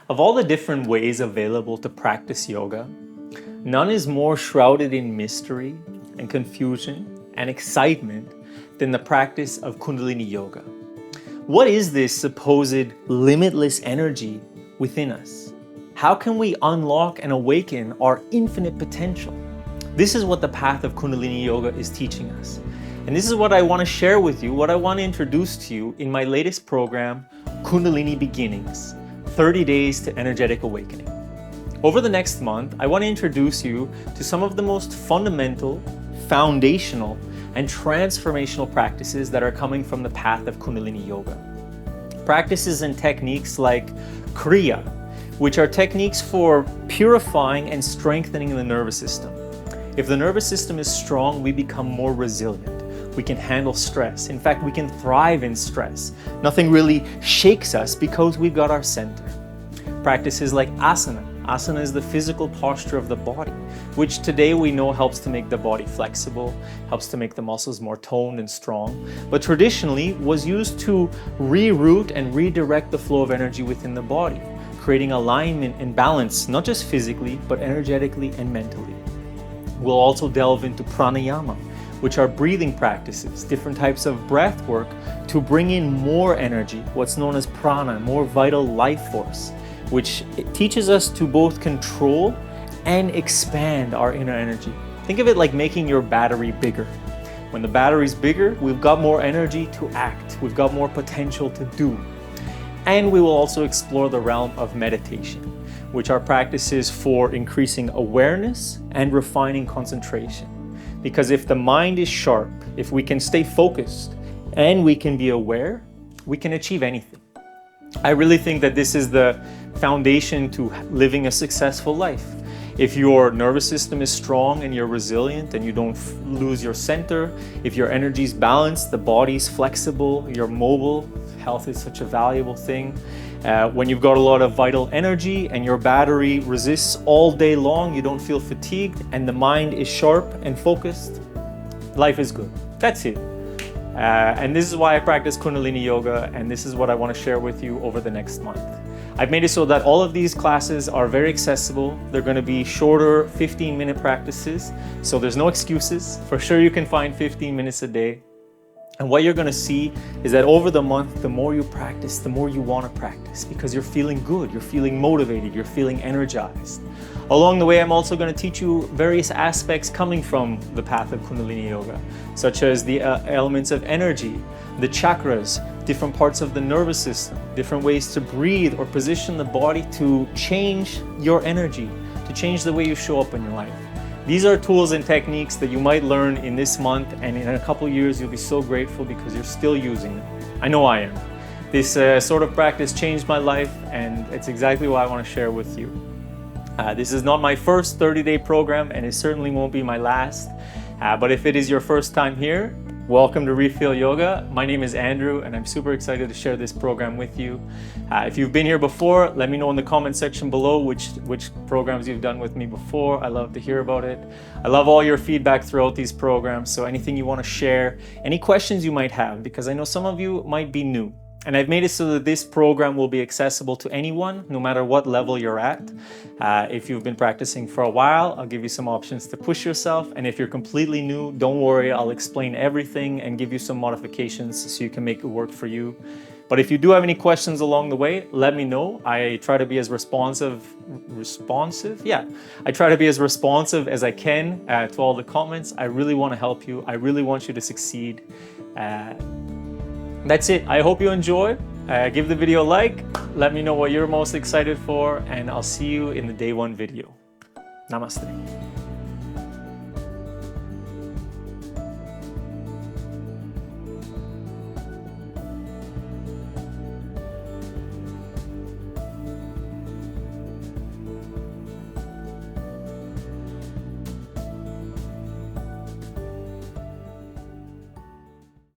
Of all the different ways available to practice yoga, none is more shrouded in mystery and confusion and excitement than the practice of Kundalini Yoga. What is this supposed limitless energy within us? How can we unlock and awaken our infinite potential? This is what the path of Kundalini Yoga is teaching us. And this is what I want to share with you, what I want to introduce to you in my latest program, Kundalini Beginnings, 30 Days to Energetic Awakening. Over the next month, I want to introduce you to some of the most fundamental, foundational, and transformational practices that are coming from the path of Kundalini Yoga. Practices and techniques like Kriya, which are techniques for purifying and strengthening the nervous system. If the nervous system is strong, we become more resilient. We can handle stress. In fact, we can thrive in stress. Nothing really shakes us because we've got our center. Practices like Asana. Asana is the physical posture of the body, which today we know helps to make the body flexible, helps to make the muscles more toned and strong, but traditionally was used to reroute and redirect the flow of energy within the body, creating alignment and balance, not just physically, but energetically and mentally. We'll also delve into Pranayama, which are breathing practices, different types of breath work to bring in more energy, what's known as prana, more vital life force, which teaches us to both control and expand our inner energy. Think of it like making your battery bigger. When the battery's bigger, we've got more energy to act, we've got more potential to do. And we will also explore the realm of meditation, which are practices for increasing awareness and refining concentration. Because if the mind is sharp, if we can stay focused and we can be aware, we can achieve anything. I really think that this is the foundation to living a successful life. If your nervous system is strong and you're resilient and you don't lose your center, if your energy is balanced, the body's flexible, you're mobile, health is such a valuable thing. When you've got a lot of vital energy and your battery resists all day long, you don't feel fatigued, and the mind is sharp and focused, life is good. That's it. And this is why I practice Kundalini Yoga, and this is what I want to share with you over the next month. I've made it so that all of these classes are very accessible. They're going to be shorter 15-minute practices, so there's no excuses. For sure you can find 15 minutes a day. And what you're going to see is that over the month, the more you practice, the more you want to practice because you're feeling good, you're feeling motivated, you're feeling energized. Along the way, I'm also going to teach you various aspects coming from the path of Kundalini Yoga, such as the elements of energy, the chakras, different parts of the nervous system, different ways to breathe or position the body to change your energy, to change the way you show up in your life. These are tools and techniques that you might learn in this month, and in a couple years you'll be so grateful because you're still using them. I know I am. This sort of practice changed my life, and it's exactly what I want to share with you. This is not my first 30-day program, and it certainly won't be my last. But if it is your first time here, welcome to Refeel Yoga. My name is Andrew, and I'm super excited to share this program with you. If you've been here before, let me know in the comment section below which programs you've done with me before. I love to hear about it. I love all your feedback throughout these programs, so anything you want to share, any questions you might have, because I know some of you might be new. And I've made it so that this program will be accessible to anyone, no matter what level you're at. If you've been practicing for a while, I'll give you some options to push yourself. And if you're completely new, don't worry, I'll explain everything and give you some modifications so you can make it work for you. But if you do have any questions along the way, let me know. I try to be as responsive? Yeah. I try to be as responsive as I can to all the comments. I really want to help you. I really want you to succeed. That's it. I hope you enjoy. Give the video a like. Let me know what you're most excited for, and I'll see you in the day one video. Namaste.